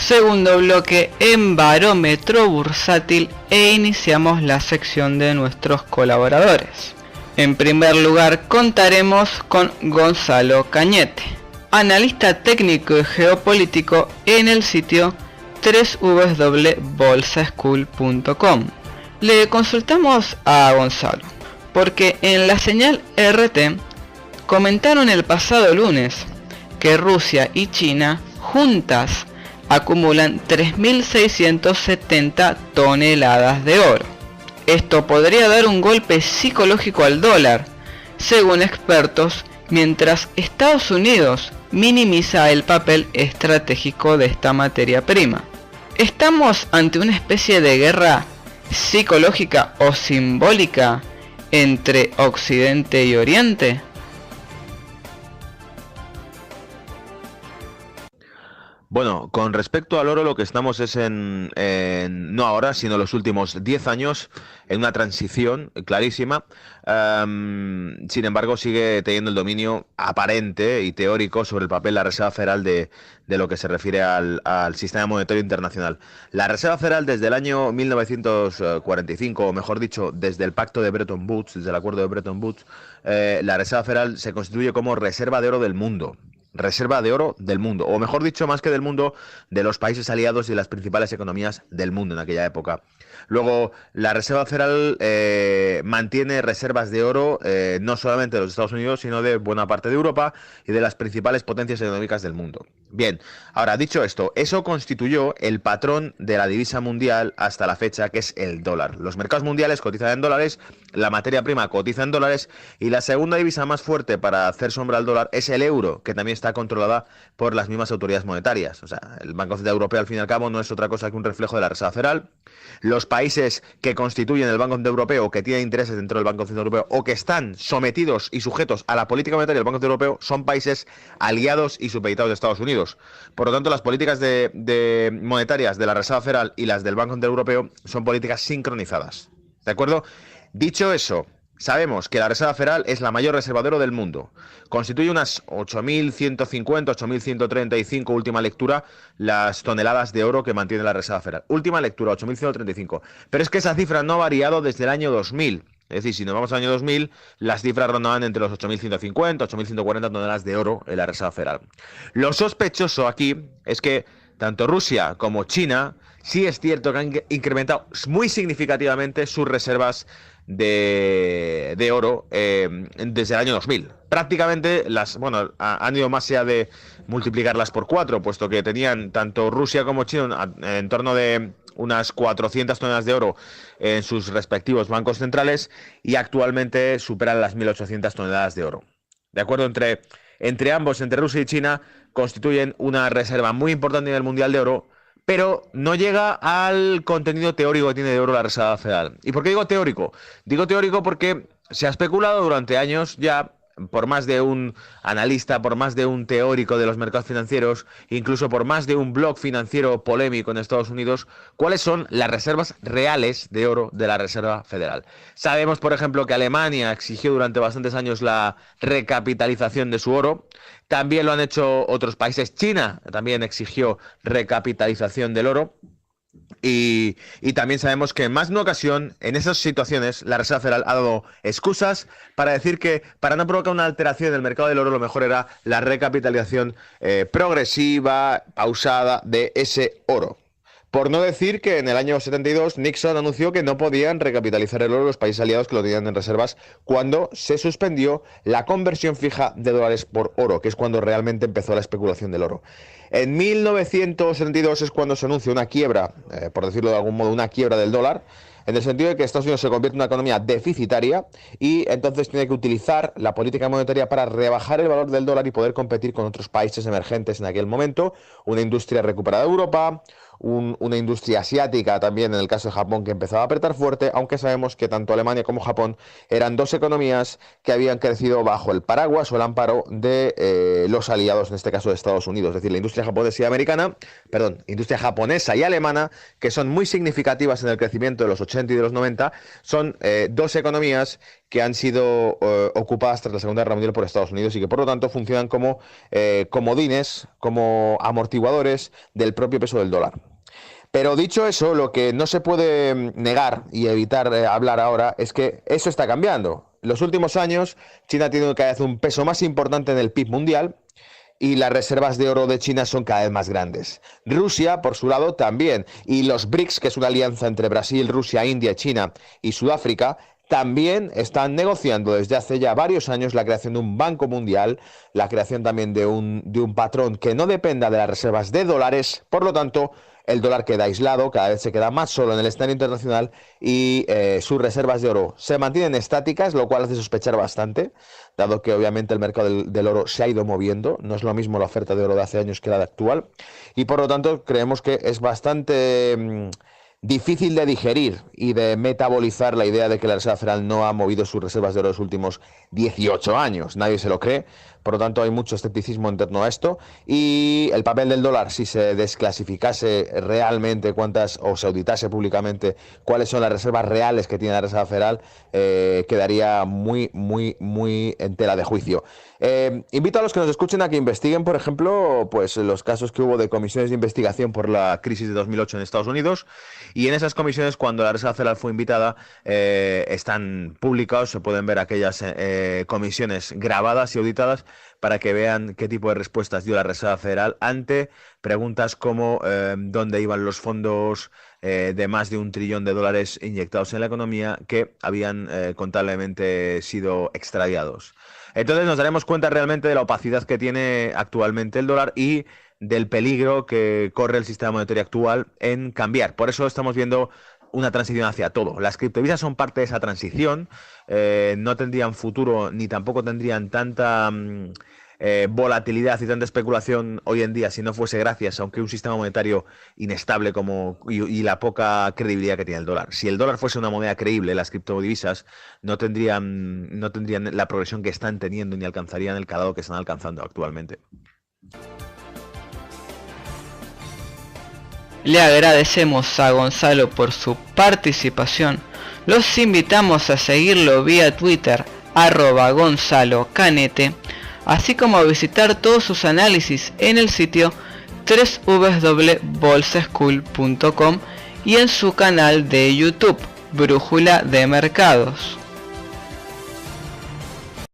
segundo bloque en Barómetro Bursátil e iniciamos la sección de nuestros colaboradores. En primer lugar contaremos con Gonzalo Cañete, analista técnico y geopolítico en el sitio www.bolsaschool.com. Le consultamos a Gonzalo porque en la señal RT comentaron el pasado lunes que Rusia y China juntas acumulan 3.670 toneladas de oro. Esto podría dar un golpe psicológico al dólar, según expertos, mientras Estados Unidos minimiza el papel estratégico de esta materia prima. ¿Estamos ante una especie de guerra psicológica o simbólica entre Occidente y Oriente? Bueno, con respecto al oro, lo que estamos es no ahora, sino los últimos 10 años, en una transición clarísima. Sin embargo, sigue teniendo el dominio aparente y teórico sobre el papel de la Reserva Federal de lo que se refiere al sistema monetario internacional. La Reserva Federal, desde el año 1945, o mejor dicho, desde el pacto de Bretton Woods, desde el acuerdo de Bretton Woods, la Reserva Federal se constituye como reserva de oro del mundo. Reserva de oro del mundo, o mejor dicho, más que del mundo, de los países aliados y las principales economías del mundo en aquella época. Luego, la Reserva Federal mantiene reservas de oro no solamente de los Estados Unidos, sino de buena parte de Europa y de las principales potencias económicas del mundo. Bien, ahora, dicho esto, eso constituyó el patrón de la divisa mundial hasta la fecha, que es el dólar. Los mercados mundiales cotizan en dólares, la materia prima cotiza en dólares, y la segunda divisa más fuerte para hacer sombra al dólar es el euro, que también está controlada por las mismas autoridades monetarias. O sea, el Banco Central Europeo, al fin y al cabo, no es otra cosa que un reflejo de la Reserva Federal. Los países que constituyen el Banco Central Europeo, o que tienen intereses dentro del Banco Central Europeo, o que están sometidos y sujetos a la política monetaria del Banco Central Europeo, son países aliados y supeditados de Estados Unidos. Por lo tanto, las políticas monetarias de la Reserva Federal y las del Banco Central Europeo son políticas sincronizadas. ¿De acuerdo? Dicho eso, sabemos que la Reserva Federal es la mayor reserva de oro del mundo. Constituye unas 8.150, 8.135, última lectura, las toneladas de oro que mantiene la Reserva Federal. Última lectura, 8.135. Pero es que esa cifra no ha variado desde el año 2000. Es decir, si nos vamos al año 2000, las cifras rondaban entre los 8.150, 8.140 toneladas de oro en la Reserva Federal. Lo sospechoso aquí es que tanto Rusia como China sí es cierto que han incrementado muy significativamente sus reservas de oro desde el año 2000. Prácticamente han ido más allá de multiplicarlas por 4, puesto que tenían tanto Rusia como China en torno de unas 400 toneladas de oro en sus respectivos bancos centrales, y actualmente superan las 1.800 toneladas de oro. De acuerdo, entre ambos, entre Rusia y China, constituyen una reserva muy importante a nivel mundial de oro, pero no llega al contenido teórico que tiene de oro la Reserva Federal. ¿Y por qué digo teórico? Digo teórico porque se ha especulado durante años ya, por más de un analista, por más de un teórico de los mercados financieros, incluso por más de un blog financiero polémico en Estados Unidos, cuáles son las reservas reales de oro de la Reserva Federal. Sabemos, por ejemplo, que Alemania exigió durante bastantes años la recapitalización de su oro. También lo han hecho otros países. China también exigió recapitalización del oro. Y también sabemos que en más de una ocasión, en esas situaciones, la Reserva Federal ha dado excusas para decir que para no provocar una alteración en el mercado del oro, lo mejor era la recapitalización progresiva, pausada de ese oro. Por no decir que en el año 72 Nixon anunció que no podían recapitalizar el oro los países aliados que lo tenían en reservas cuando se suspendió la conversión fija de dólares por oro, que es cuando realmente empezó la especulación del oro. En 1972 es cuando se anuncia una quiebra, por decirlo de algún modo, una quiebra del dólar, en el sentido de que Estados Unidos se convierte en una economía deficitaria y entonces tiene que utilizar la política monetaria para rebajar el valor del dólar y poder competir con otros países emergentes en aquel momento, una industria recuperada de Europa, una industria asiática también, en el caso de Japón, que empezaba a apretar fuerte, aunque sabemos que tanto Alemania como Japón eran dos economías que habían crecido bajo el paraguas o el amparo de los aliados, en este caso de Estados Unidos, es decir, la industria industria japonesa y alemana, que son muy significativas en el crecimiento de los 80 y de los 90, son dos economías que han sido ocupadas tras la Segunda Guerra Mundial por Estados Unidos y que por lo tanto funcionan como comodines, como amortiguadores del propio peso del dólar. Pero dicho eso, lo que no se puede negar y evitar hablar ahora es que eso está cambiando. En los últimos años, China tiene cada vez un peso más importante en el PIB mundial y las reservas de oro de China son cada vez más grandes. Rusia, por su lado, también. Y los BRICS, que es una alianza entre Brasil, Rusia, India, China y Sudáfrica, también están negociando desde hace ya varios años la creación de un banco mundial, la creación también de un patrón que no dependa de las reservas de dólares. Por lo tanto, el dólar queda aislado, cada vez se queda más solo en el escenario internacional y sus reservas de oro se mantienen estáticas, lo cual hace sospechar bastante, dado que obviamente el mercado del oro se ha ido moviendo. No es lo mismo la oferta de oro de hace años que la de actual. Y por lo tanto creemos que es bastante difícil de digerir y de metabolizar la idea de que la Reserva Federal no ha movido sus reservas de oro los últimos 18 años. Nadie se lo cree. Por lo tanto, hay mucho escepticismo en torno a esto. Y el papel del dólar, si se desclasificase realmente o se auditase públicamente cuáles son las reservas reales que tiene la Reserva Federal, quedaría muy, muy, muy en tela de juicio. Invito a los que nos escuchen a que investiguen, por ejemplo, pues los casos que hubo de comisiones de investigación por la crisis de 2008 en Estados Unidos. Y en esas comisiones, cuando la Reserva Federal fue invitada, están publicados, se pueden ver aquellas comisiones grabadas y auditadas para que vean qué tipo de respuestas dio la Reserva Federal ante preguntas como dónde iban los fondos de más de $1 trillón inyectados en la economía que habían contablemente sido extraviados. Entonces nos daremos cuenta realmente de la opacidad que tiene actualmente el dólar y del peligro que corre el sistema monetario actual en cambiar. Por eso estamos viendo una transición hacia todo. Las criptodivisas son parte de esa transición, no tendrían futuro ni tampoco tendrían tanta volatilidad y tanta especulación hoy en día si no fuese gracias a un sistema monetario inestable y la poca credibilidad que tiene el dólar. Si el dólar fuese una moneda creíble, las criptodivisas no tendrían la progresión que están teniendo ni alcanzarían el calado que están alcanzando actualmente. Le agradecemos a Gonzalo por su participación. Los invitamos a seguirlo vía Twitter, @GonzaloCanete, así como a visitar todos sus análisis en el sitio www.bolsaschool.com y en su canal de YouTube, Brújula de Mercados.